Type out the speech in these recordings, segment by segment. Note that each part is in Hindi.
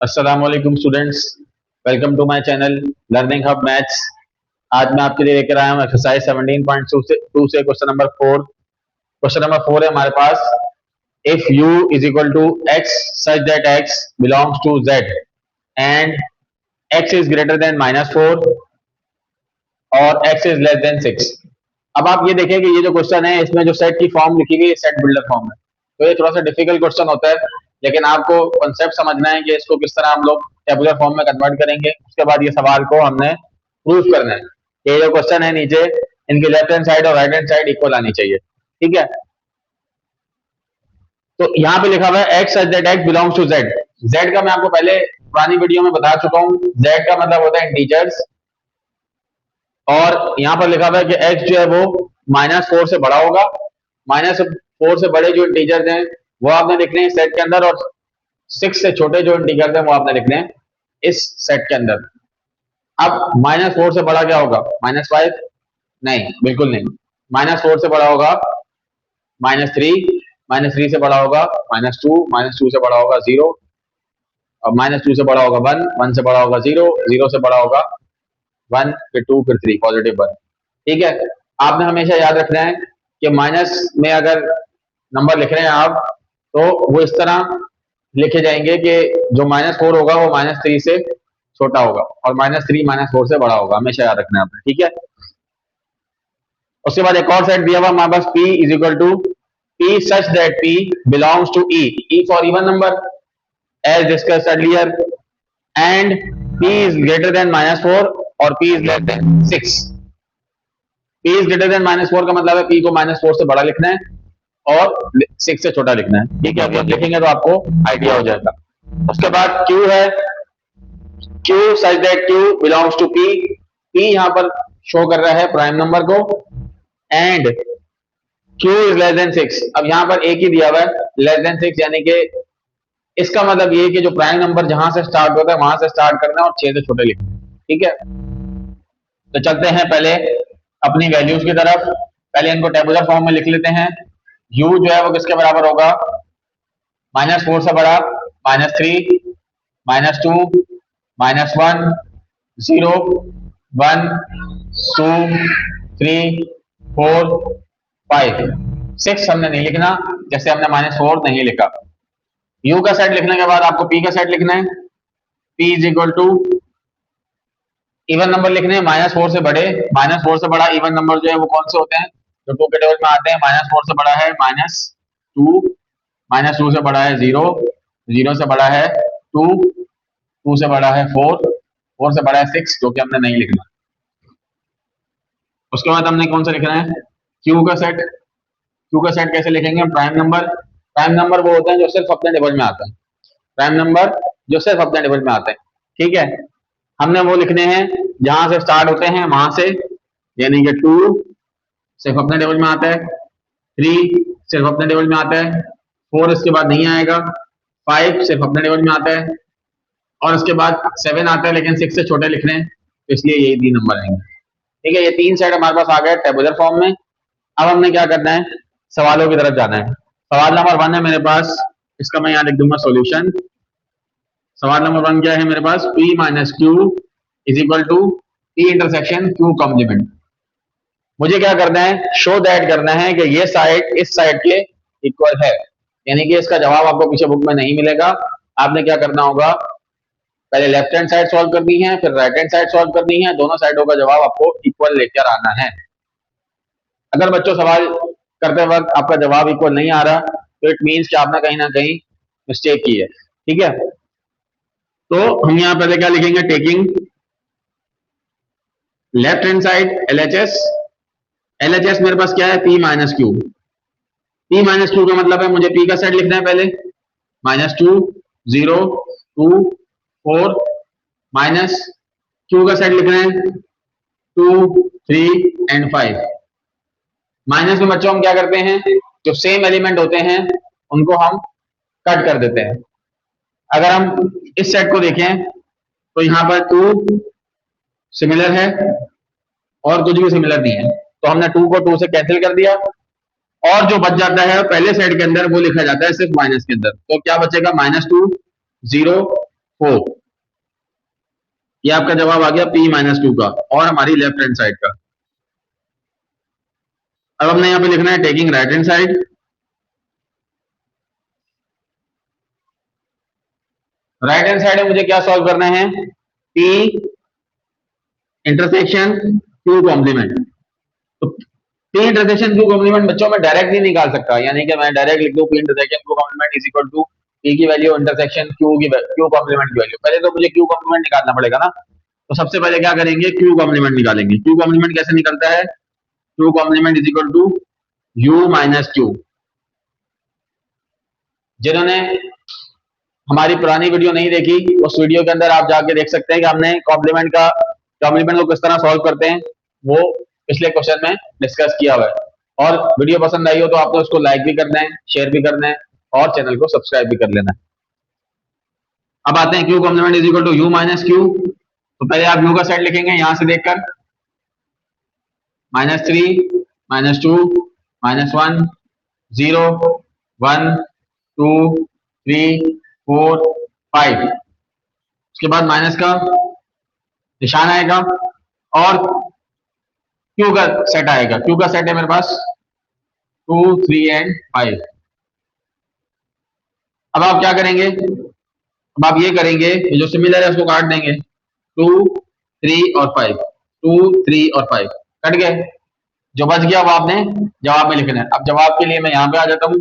अस्सलाम वालेकुम students. Welcome to my channel learning hub maths. आज मैं आपके लिए लेकर आया हूँ एक्सरसाइज 17.2 से क्वेश्चन नंबर 4। क्वेश्चन नंबर 4 है हमारे पास। If u is equal to x such that x belongs to z and x is greater than -4 और x इज लेस देन 6। अब आप ये देखें कि ये जो क्वेश्चन है इसमें जो सेट की फॉर्म लिखी गई है सेट बिल्डर फॉर्म है, तो ये थोड़ा सा डिफिकल्ट क्वेश्चन होता है। लेकिन आपको कॉन्सेप्ट समझना है कि इसको किस तरह हम लोग टेबुलर फॉर्म में कन्वर्ट करेंगे। उसके बाद ये सवाल को हमने प्रूफ करना है कि ये जो क्वेश्चन है नीचे इनकी लेफ्ट हैंड साइड और राइट हैंड साइड इक्वल आनी चाहिए। ठीक है, तो यहाँ पे लिखा हुआ है x such that x belongs to z. Z का मैं आपको पहले पुरानी वीडियो में बता चुका हूँ। जेड का मतलब होता है इंटीजर्स, और यहाँ पर लिखा हुआ है कि x जो है वो -4 से बड़ा होगा। -4 से बड़े जो इंटीजर्स हैं वो आपने लिखने हैं सेट के अंदर, और 6 से छोटे जो इंटीजर्स हैं वो आपने लिखने हैं इस सेट के अंदर। अब -4 से बड़ा क्या होगा? -5? नहीं, बिल्कुल नहीं। -4 से बड़ा होगा -3, -3 से बड़ा होगा -2, -2 से बड़ा होगा 0, और -2 से बड़ा होगा 1, 1 से बड़ा होगा 0, 0 से बड़ा होगा 1, फिर 2, फिर 3, पॉजिटिव 1। ठीक है, आपने हमेशा याद रखना है कि माइनस में अगर नंबर लिख रहे हैं आप तो वो इस तरह लिखे जाएंगे कि जो -4 होगा वो -3 से छोटा होगा और -3 -4 से बड़ा होगा। हमेशा याद रखना है आपने। ठीक है, उसके बाद एक और सेट दिया हुआ हमारे पास p is equal to p such that p belongs to e for even number as discussed earlier and p is greater than -4 और p is less than 6। p is greater than -4 का मतलब है p को -4 से बड़ा लिखना है और 6 से छोटा लिखना है। ठीक है, अभी आप लिखेंगे तो आपको आइडिया हो जाएगा। उसके बाद q है, q such that q belongs to p। p यहाँ पर शो कर रहा है प्राइम नंबर को, and q is less than 6। अब यहाँ पर एक ही दिया हुआ है लेस देन 6, यानी कि इसका मतलब ये कि जो प्राइम नंबर जहां से स्टार्ट होता है वहां से स्टार्ट करना है और 6 से छोटे लिखना है। ठीक है, तो चलते हैं पहले अपनी वैल्यूज की तरफ। पहले इनको टेबुलर फॉर्म में लिख लेते हैं। u जो है वो किसके बराबर होगा? -4 से बड़ा -3, -2, -1, 0, 1, 2, 3, 4, 5, 6 हमने नहीं लिखना, जैसे हमने -4 नहीं लिखा। u का सेट लिखने के बाद आपको p का सेट लिखना है। p is equal to even number लिखने हैं -4 से बड़े। -4 से बड़ा इवन नंबर जो है वो कौन से होते हैं? जो 2 के टेबल में आते हैं। -4 से बड़ा है -2, -2 से बड़ा है 0, 0 से बड़ा है 2, 2 से बड़ा है 4, 4 से बड़ा है 6, जो कि हमने नहीं लिखना। उसके बाद हमने कौन सा लिखना है? क्यू का सेट। क्यू का सेट कैसे लिखेंगे? Prime number. प्राइम नंबर वो होते हैं जो सिर्फ अपने टेबल में आते हैं। प्राइम नंबर जो सिर्फ अपने टेबल में आते हैं। ठीक है, हमने वो लिखने हैं जहां से स्टार्ट होते हैं वहां से, यानी कि 2 सिर्फ अपने टेबल में आता है, 3 सिर्फ अपने टेबल में आता है, 4 इसके बाद नहीं आएगा, 5 सिर्फ अपने टेबल में आता है, और उसके बाद 7 आता है, लेकिन 6 से छोटे लिखने हैं तो इसलिए यही 3 नंबर आएंगे। ठीक है, ये 3 सेट हमारे पास आ गए टेबुलर फॉर्म में। अब हमने क्या करना है? सवालों की तरफ जाना है। सवाल नंबर 1 है मेरे पास, इसका मैं यहाँ लिख दूंगा सोल्यूशन। सवाल नंबर 1 क्या है मेरे पास? p minus q is equal to p intersection q complement. मुझे क्या करना है? शो दैट करना है कि ये साइड इस साइड के इक्वल है, यानी कि इसका जवाब आपको पीछे बुक में नहीं मिलेगा। आपने क्या करना होगा? पहले लेफ्ट हैंड साइड सॉल्व करनी है, फिर राइट हैंड साइड सॉल्व करनी है। दोनों साइडों का जवाब आपको इक्वल लेकर आना है। अगर बच्चों सवाल करते वक्त आपका जवाब इक्वल नहीं आ रहा तो इट मीन्स कि आपने कहीं ना कहीं मिस्टेक की है। ठीक है, तो हम यहाँ पहले क्या लिखेंगे? Taking left hand side LHS। LHS मेरे पास क्या है? p minus Q. p minus Q का मतलब है मुझे p का सेट लिखना है पहले। -2, 0, 2, 4, माइनस q का सेट लिखना है 2, 3 एंड 5। माइनस में बच्चों हम क्या करते हैं? जो सेम एलिमेंट होते हैं उनको हम कट कर देते हैं। अगर हम इस सेट को देखें तो यहाँ पर 2 सिमिलर है और कुछ भी सिमिलर नहीं है, तो हमने 2 को 2 से कैंसिल कर दिया, और जो बच जाता है पहले सेट के अंदर वो लिखा जाता है सिर्फ माइनस के अंदर। तो क्या बचेगा? -2, 0, 4। ये आपका जवाब आ गया P माइनस 2 का और हमारी लेफ्ट हैंड साइड का। अब हमने यहाँ पे लिखना है taking right hand side. Right hand side में मुझे क्या सॉल्व करना है, P इंटरसेक्शन Q कॉम्प्लीमेंट। तो P इंटरसेक्शन Q कॉम्प्लीमेंट बच्चों में डायरेक्ट नहीं निकाल सकता, यानी कि मैं डायरेक्ट लिख दूं P intersection Q complement is equal to P की वैल्यू इंटरसेक्शन Q कॉम्प्लीमेंट की वैल्यू। पहले तो मुझे Q कॉम्प्लीमेंट निकालना पड़ेगा ना, तो सबसे पहले क्या करेंगे, Q कॉम्प्लीमेंट निकालेंगे। Q कॉम्प्लीमेंट कैसे निकलता है, Q complement is equal to U minus Q। जिन्होंने हमारी पुरानी वीडियो नहीं देखी, उस वीडियो के अंदर आप जाके देख सकते हैं कि हमने कॉम्प्लीमेंट को किस तरह सॉल्व करते हैं, वो पिछले क्वेश्चन में डिस्कस किया हुआ है। और वीडियो पसंद आई हो तो आपको उसको लाइक भी करना है, शेयर भी करना है और चैनल को सब्सक्राइब भी कर लेना है। अब आते हैं Q complement is equal to U minus Q। तो पहले आप U का सेट लिखेंगे यहां से देखकर, -3 -2 -1 0 1 2 3 4 5। उसके बाद माइनस का निशान आएगा और Q का सेट आएगा। Q का सेट है मेरे पास 2 3 एंड 5। अब आप क्या करेंगे, अब आप ये करेंगे, ये जो सिमिलर है उसको काट देंगे, 2 3 और 5, 2 3 और 5 कट गए। जो बच गया वो आपने जवाब में लिखना है। अब जवाब के लिए मैं यहाँ पे आ जाता हूँ।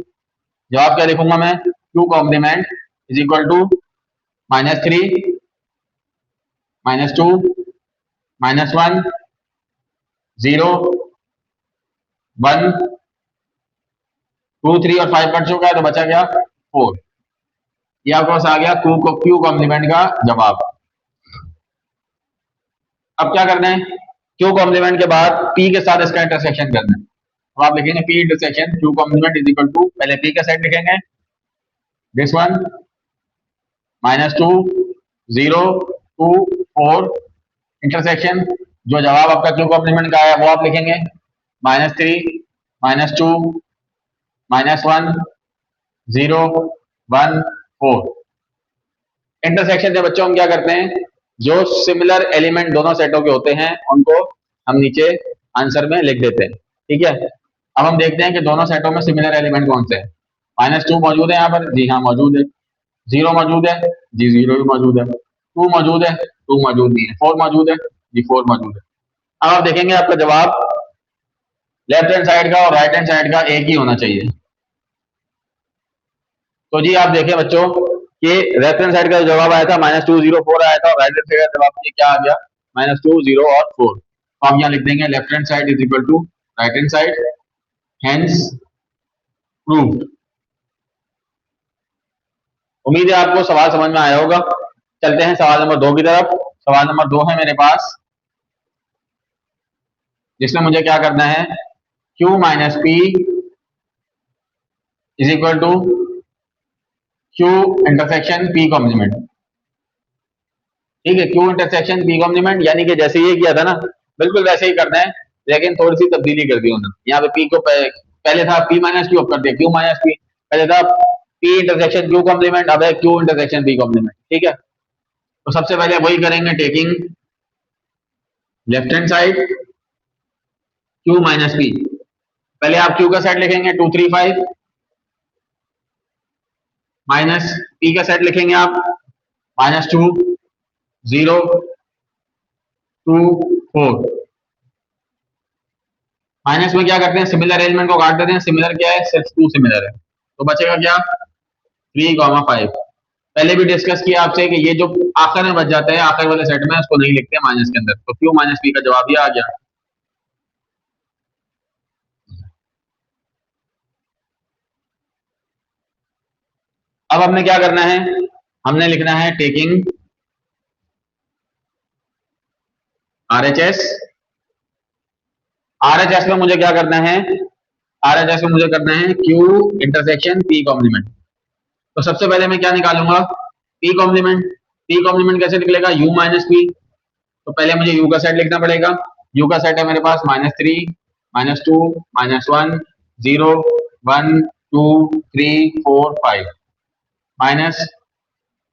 जवाब क्या लिखूंगा मैं, Q complement is equal to -3 -2 -1 0 1 2 3 और 5 कट चुका है तो बचा गया 4। ये आपके पास आ गया Q कॉम्प्लीमेंट का जवाब। अब क्या करना है, Q कॉम्प्लीमेंट के बाद P के साथ इसका इंटरसेक्शन करना है। अब आप लिखेंगे P intersection Q complement is equal to, पहले P का सेट लिखेंगे, दिस वन -2 0 2 4 इंटरसेक्शन, जो जवाब आपका Q कॉम्प्लीमेंट का आया वो आप लिखेंगे, -3 -2 -1 0 1 4। इंटरसेक्शन में बच्चों हम क्या करते हैं, जो सिमिलर एलिमेंट दोनों सेटों के होते हैं उनको हम नीचे आंसर में लिख देते हैं। ठीक है, अब हम देखते हैं कि दोनों सेटों में सिमिलर एलिमेंट कौन से हैं। -2 मौजूद है यहाँ पर, जी हाँ मौजूद है। 0 मौजूद है, जी 0 भी मौजूद है। 2 मौजूद है, 2 मौजूद नहीं है। 4 मौजूद है, जी 4 मौजूद है। अब आप देखेंगे आपका जवाब लेफ्ट हैंड साइड का और राइट हैंड साइड का एक ही होना चाहिए। तो जी आप देखें बच्चों कि लेफ्ट हैंड साइड का जवाब आया था -2 0 4 आया था, और राइट हैंड साइड का जवाब ये क्या आ गया, -2 0 और 4। तो हम यहाँ लिख देंगे left hand side is equal to right hand side, hence proved. उम्मीद है आपको सवाल समझ में आया होगा। चलते हैं सवाल नंबर 2 की तरफ। सवाल नंबर 2 है मेरे पास, जिसमें मुझे क्या करना है, Q minus P is equal to Q intersection P complement. ठीक है, Q इंटरसेक्शन P कॉम्प्लीमेंट, यानी कि जैसे ये किया था ना बिल्कुल वैसे ही करना है, लेकिन थोड़ी सी तब्दीली कर दी उन्होंने। यहाँ पे P को पहले था P माइनस Q, अब कर दिया Q माइनस P। पहले था P इंटरसेक्शन Q कॉम्प्लीमेंट, अब है Q इंटरसेक्शन P कॉम्प्लीमेंट। ठीक है, तो सबसे पहले वही करेंगे, taking left hand side Q minus P। पहले आप Q का सेट लिखेंगे 2 3 5, माइनस P का सेट लिखेंगे आप -2 0 2 4। माइनस में क्या करते हैं, सिमिलर एलिमेंट को काट देते हैं। सिमिलर क्या है, सिर्फ 2 सिमिलर है, तो बचेगा क्या 3, 5। पहले भी डिस्कस किया आपसे कि ये जो आखिर में बच जाता है, आखिर वाले सेट में उसको नहीं लिखते माइनस के अंदर, तो Q माइनस P का जवाब ये आ गया। अब हमने क्या करना है, हमने लिखना है टेकिंग RHS। RHS में मुझे क्या करना है, RHS में मुझे करना है Q इंटरसेक्शन P कॉम्प्लीमेंट। तो सबसे पहले मैं क्या निकालूंगा, P कॉम्प्लीमेंट। P कॉम्प्लीमेंट कैसे निकलेगा, U माइनस P। तो पहले मुझे U का सेट लिखना पड़ेगा। U का सेट है मेरे पास -3 -2 -1 0 1 2 3 4 5, माइनस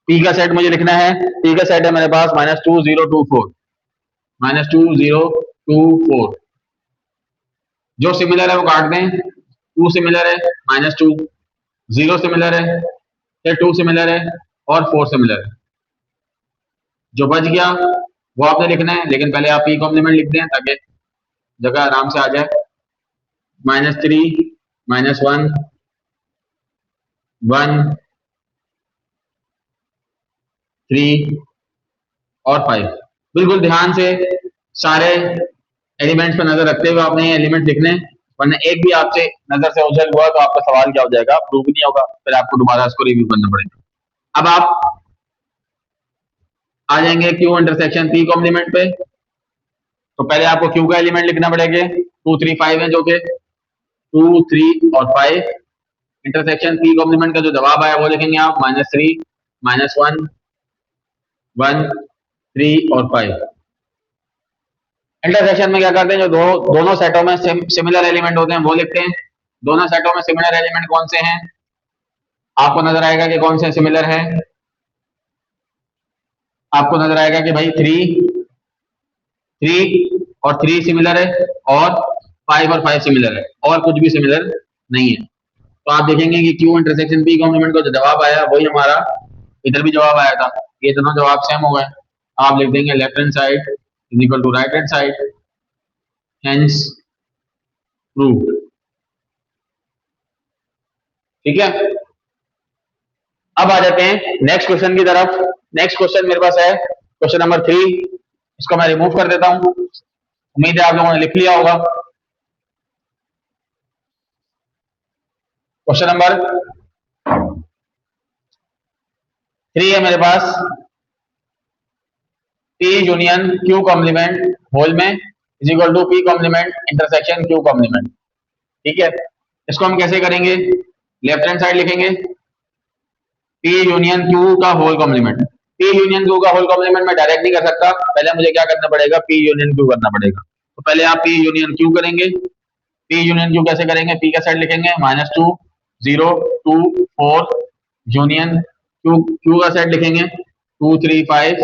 पी का सेट मुझे लिखना है, पी का सेट है मेरे पास -2024, -2024। जो सिमिलर है वो काट दें, 2 सिमिलर है, -2, 0 सिमिलर है, फिर 2 सिमिलर है और 4 सिमिलर है। जो बच गया वो आपने लिखना है, लेकिन पहले आप पी कॉम्प्लीमेंट लिख दें ताकि जगह आराम से आ जाए। -3, -1, 1, 3 और 5। बिल्कुल ध्यान से सारे एलिमेंट्स पर नजर रखते हुए आपने ये एलिमेंट लिखने, वरना एक भी आपसे नजर से ओझल हुआ तो आपका सवाल क्या हो जाएगा, प्रूव नहीं होगा, फिर आपको दोबारा इसको रिव्यू करना पड़ेगा। अब आप आ जाएंगे क्यू इंटरसेक्शन पी कॉम्प्लीमेंट पे। तो पहले आपको क्यू का एलिमेंट लिखना पड़ेगा, 2, 3, 5 है, जो कि 2, 3 और 5। इंटरसेक्शन पी कॉम्प्लीमेंट का जो जवाब आया वो लिखेंगे आप, -3, -1, 1, 3 और 5। इंटरसेक्शन में क्या करते हैं, जो दोनों सेटों में सिमिलर एलिमेंट होते हैं वो लिखते हैं। दोनों सेटों में सिमिलर एलिमेंट कौन से हैं, आपको नजर आएगा कि कौन से सिमिलर हैं। आपको नजर आएगा कि भाई 3 और 3 सिमिलर है, और 5 और 5 सिमिलर है, और कुछ भी सिमिलर नहीं है। तो आप देखेंगे कि क्यू इंटरसेक्शन पी कॉम्प्लीमेंट का जो जवाब आया वही हमारा इधर भी जवाब आया था। ये दोनों जवाब सेम हो गए। आप लिख देंगे left hand side is equal to right hand side, hence proved. ठीक है, अब आ जाते हैं नेक्स्ट क्वेश्चन की तरफ। नेक्स्ट क्वेश्चन मेरे पास है क्वेश्चन नंबर 3। इसको मैं रिमूव कर देता हूं, उम्मीद है आप लोगों ने लिख लिया होगा। क्वेश्चन नंबर 3 है मेरे पास, P union Q complement whole में is equal to P complement intersection Q complement. ठीक है, इसको हम कैसे करेंगे, लेफ्ट हैंड साइड लिखेंगे P यूनियन Q का whole complement. P union Q का होल कॉम्प्लीमेंट मैं डायरेक्ट नहीं कर सकता, पहले मुझे क्या करना पड़ेगा, P यूनियन Q करना पड़ेगा। तो पहले आप P यूनियन Q करेंगे। P यूनियन Q कैसे करेंगे, P का साइड लिखेंगे -2, 0, 2, 4 यूनियन Q का साइड लिखेंगे 2, 3, 5।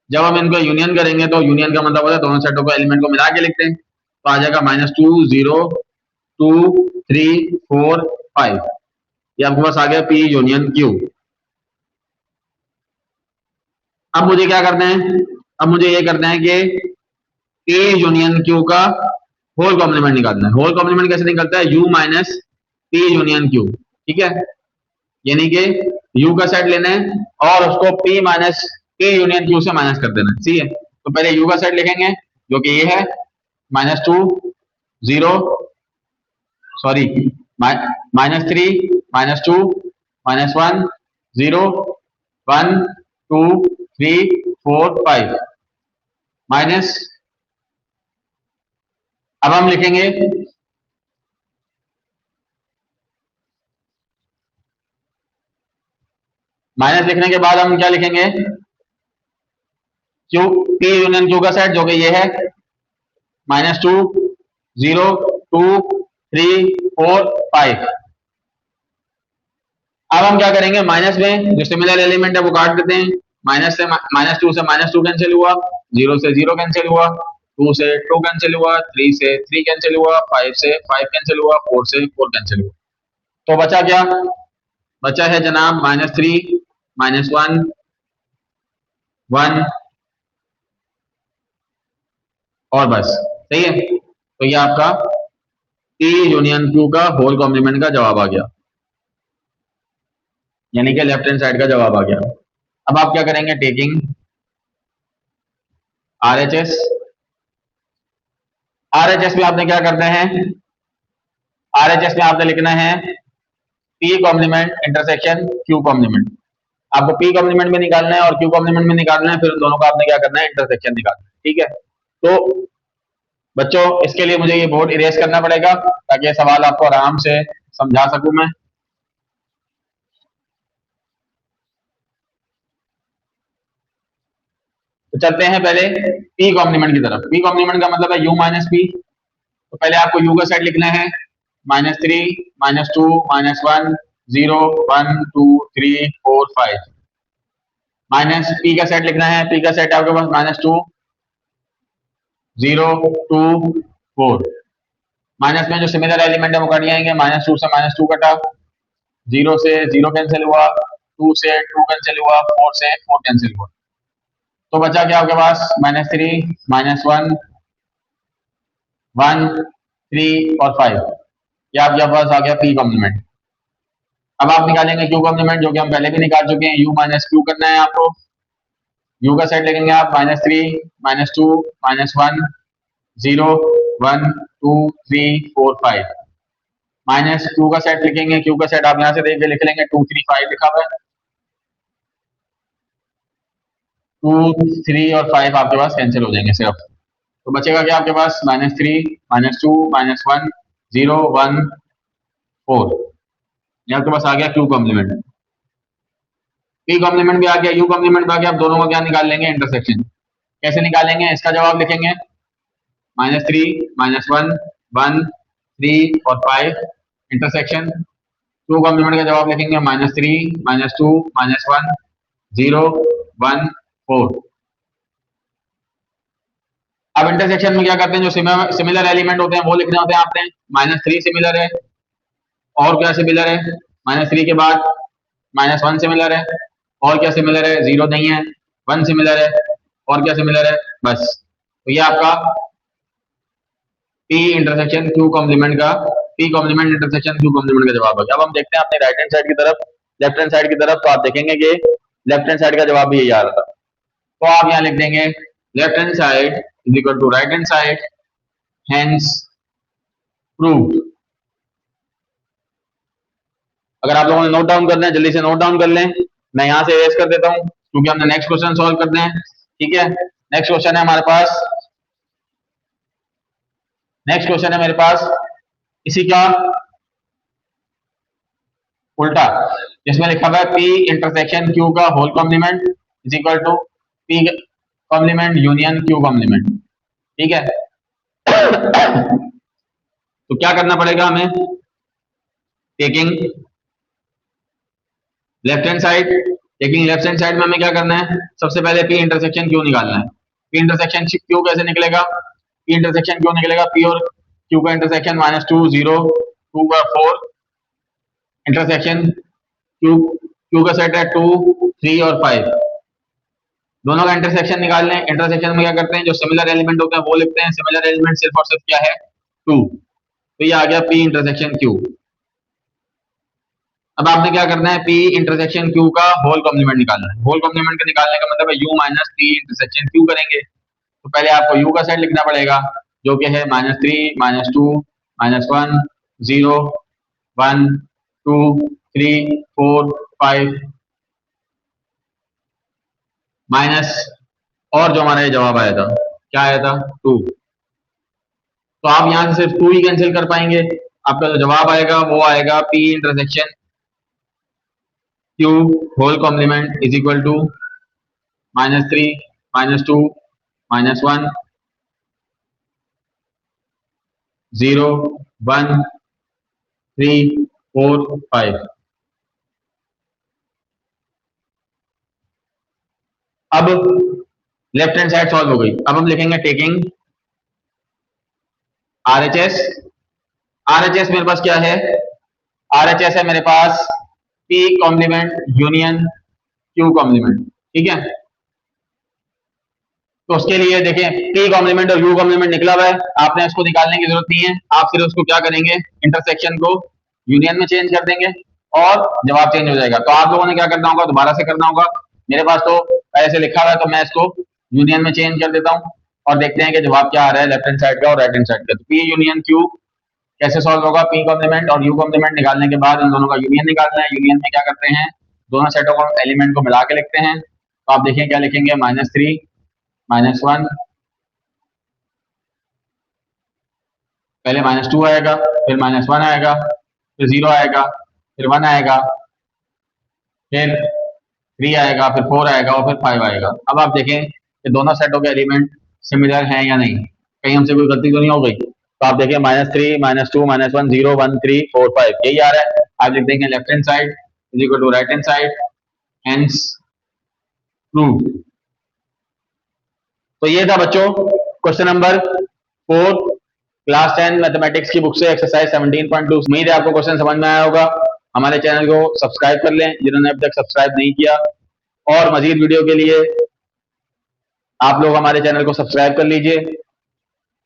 जब हम इनको यूनियन करेंगे तो यूनियन का मतलब होता है दोनों सेटों को एलिमेंट को मिला के लिखते हैं। तो आ जाएगा -2, 0, 2, 3, 4, 5। ये आपके पास आ गया P यूनियन Q। अब मुझे क्या करना है, अब मुझे ये करना है कि P यूनियन Q का होल कॉम्प्लीमेंट निकालना है। होल कॉम्प्लीमेंट कैसे निकलता है, U minus P union Q। ठीक है, यानी कि U का सेट लेना है और उसको P minus P union Q से माइनस कर देना है। ठीक है, तो पहले U का सेट लिखेंगे जो कि ये है -2, 0, सॉरी -3, -2, -1, 0, 1, 2, 3, 4, 5 माइनस। अब हम लिखेंगे माइनस लिखने के बाद हम क्या लिखेंगे, क्यू P यूनियन Q का सेट जो कि ये है -2, 0, 2, 3, 4, 5। अब हम क्या करेंगे, माइनस में जो सिमिलर एलिमेंट है वो काट देते हैं। -2 से -2 कैंसिल हुआ, 0 से 0 कैंसिल हुआ, 2 से 2 कैंसिल हुआ, 3 से 3 कैंसिल हुआ, 5 से 5 कैंसिल हुआ, 4 से 4 कैंसिल हुआ। तो बचा क्या, बचा है जनाब -3, -1, 1 और बस। सही है, तो ये आपका P यूनियन Q का होल कॉम्प्लीमेंट का जवाब आ गया, यानी कि लेफ्ट हैंड साइड का जवाब आ गया। अब आप क्या करेंगे, टेकिंग RHS। RHS में आपने क्या करना है, RHS में आपने लिखना है P complement intersection Q complement. आपको P कॉम्प्लीमेंट में निकालना है और Q कॉम्प्लीमेंट में निकालना है, फिर उन दोनों का आपने क्या करना है, इंटरसेक्शन निकालना है। ठीक है, तो बच्चों इसके लिए मुझे ये बोर्ड इरेज करना पड़ेगा ताकि ये सवाल आपको आराम से समझा सकूं मैं। तो चलते हैं पहले P कॉम्प्लीमेंट की तरफ। P कॉम्प्लीमेंट का मतलब है U माइनस P। तो पहले आपको U का सेट लिखना है -3, -2, -1, 0, 1, 2, 3, 4, 5। माइनस पी का सेट लिखना है, पी का सेट आपके पास -2 0 2 4। माइनस में जो सिमिलर एलिमेंट है वो कट जाएंगे, -2 से -2 कटा, 0 से 0 कैंसिल हुआ, 2 से 2 कैंसिल हुआ, 4 से 4 कैंसिल हुआ, तो बचा क्या आपके पास -3 -1 1 3 और 5। ये आपके पास आ गया पी कॉम्प्लीमेंट। अब आप निकालेंगे क्यू कॉम्प्लीमेंट, जो कि हम पहले भी निकाल चुके हैं, यू माइनस क्यू करना है आपको। यू का सेट लिखेंगे आप -3 -2 -1 0 1 2 3 4 5। माइनस क्यू का सेट लिखेंगे, क्यू का सेट आप यहाँ से देख के लिख लेंगे, 2 3 5 लिखा हुआ है, 2 3 और 5 आपके पास कैंसिल हो जाएंगे सिर्फ। तो बचेगा क्या आपके पास -3 -2 -1 0 1 4। ये आपके पास आ गया क्यू कॉम्प्लीमेंट। पी कॉम्प्लीमेंट भी आ गया, यू कॉम्प्लीमेंट भी आ गया। आप दोनों का क्या निकाल लेंगे, इंटरसेक्शन। कैसे निकालेंगे, इसका जवाब लिखेंगे -3 -1 1 3 और 5 इंटरसेक्शन। टू कॉम्प्लीमेंट का जवाब लिखेंगे -3 -2 -1 0 1 4। अब इंटरसेक्शन में क्या करते हैं, जो सिमिलर एलिमेंट होते हैं वो लिखने होते हैं आपने। -3 सिमिलर है, और क्या सिमिलर है, -3 के बाद -1 सिमिलर है, और क्या सिमिलर है, 0 नहीं है, 1 सिमिलर है, और क्या सिमिलर है, बस। तो ये आपका पी इंटरसेक्शन क्यू कॉम्प्लीमेंट का, P complement intersection Q complement का जवाब है। अब हम देखते हैं अपने राइट हैंड साइड की तरफ, लेफ्ट हैंड साइड की तरफ, तो आप देखेंगे कि लेफ्ट हैंड साइड का जवाब भी यही आ रहा था। तो आप यहाँ लिख देंगे left hand side is equal to right hand side, hence proved. अगर आप लोगों ने नोट डाउन करना है जल्दी से नोट डाउन कर लें, मैं यहाँ से एरेज कर देता हूँ क्योंकि हमने नेक्स्ट क्वेश्चन सॉल्व करना है। ठीक है, नेक्स्ट क्वेश्चन है हमारे पास, नेक्स्ट क्वेश्चन है मेरे पास इसी का उल्टा, जिसमें लिखा हुआ है पी इंटरसेक्शन क्यू का whole complement is equal to P complement union Q complement. ठीक है, तो क्या करना पड़ेगा हमें, taking left hand side, taking left hand side में हमें क्या करना है, सबसे पहले पी इंटरसेक्शन क्यू निकालना है। पी इंटरसेक्शन क्यू कैसे निकलेगा, पी इंटरसेक्शन क्यू निकलेगा, पी और क्यू का इंटरसेक्शन -2 0 2 का 4, इंटरसेक्शन क्यू, क्यू का सेट है 2 3 और 5, दोनों का इंटरसेक्शन निकाल लें। इंटरसेक्शन में क्या करते हैं, जो सिमिलर एलिमेंट होते हैं वो लिखते हैं, सिमिलर एलिमेंट सिर्फ और सिर्फ क्या है, 2। तो ये आ गया पी इंटरसेक्शन क्यू। अब आपने क्या करना है, पी इंटरसेक्शन क्यू का होल कॉम्प्लीमेंट निकालना है। होल कॉम्प्लीमेंट का निकालने का मतलब है you minus P intersection Q करेंगे। तो पहले आपको यू का सेट लिखना पड़ेगा, जो कि है -3 -2 -1 0 1 2 3 4 5 माइनस, और जो हमारा ये जवाब आया था, क्या आया था, 2। तो आप यहां से सिर्फ 2 ही कैंसिल कर पाएंगे। आपका जो जवाब आएगा वो आएगा P intersection Q whole complement is equal to -3 -2 -1 0 1 3 4 5। अब लेफ्ट हैंड साइड सॉल्व हो गई। अब हम लिखेंगे टेकिंग RHS। RHS मेरे पास क्या है, RHS है मेरे पास P complement union Q complement. ठीक है, तो उसके लिए देखें P कॉम्प्लीमेंट और U कॉम्प्लीमेंट निकला हुआ है, आपने इसको निकालने की जरूरत नहीं है। आप सिर्फ उसको क्या करेंगे, इंटरसेक्शन को यूनियन में चेंज कर देंगे और जवाब चेंज हो जाएगा। तो आप लोगों ने क्या करना होगा, दोबारा से करना होगा। मेरे पास तो ऐसे लिखा हुआ है तो मैं इसको यूनियन में चेंज कर देता हूँ और देखते हैं कि जवाब क्या आ रहा है लेफ्ट हैंड साइड का और राइट हैंड साइड का। तो P यूनियन Q कैसे सॉल्व होगा, P कॉम्प्लीमेंट और U कॉम्प्लीमेंट निकालने के बाद इन दोनों का यूनियन निकालना है। यूनियन में क्या करते हैं, दोनों सेटों को एलिमेंट को मिला के लिखते हैं। तो आप देखें क्या लिखेंगे, -3 -1, पहले -2 आएगा, फिर -1 आएगा, फिर 0 आएगा, फिर 1 आएगा, फिर 3 आएगा, फिर 4 आएगा और फिर 5 आएगा। अब आप देखें कि दोनों सेटों के एलिमेंट सिमिलर हैं या नहीं, कहीं हमसे कोई गलती तो नहीं हो गई। तो आप देखिए -3 -2 -1 0 1 3 4 5 यही आ रहा है। आप लिख देंगे left hand side is equal to right hand side, hence prove. तो ये था बच्चों क्वेश्चन नंबर 4 क्लास 10 मैथमेटिक्स की बुक से एक्सरसाइज 17.2। उम्मीद है आपको क्वेश्चन समझ में आया होगा। हमारे चैनल को सब्सक्राइब कर लें जिन्होंने अभी तक सब्सक्राइब नहीं किया, और मजीद वीडियो के लिए आप लोग हमारे चैनल को सब्सक्राइब कर लीजिए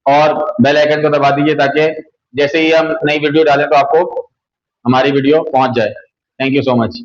और बेल आइकन को दबा दीजिए ताकि जैसे ही हम नई वीडियो डालें तो आपको हमारी वीडियो पहुंच जाए। Thank you so much.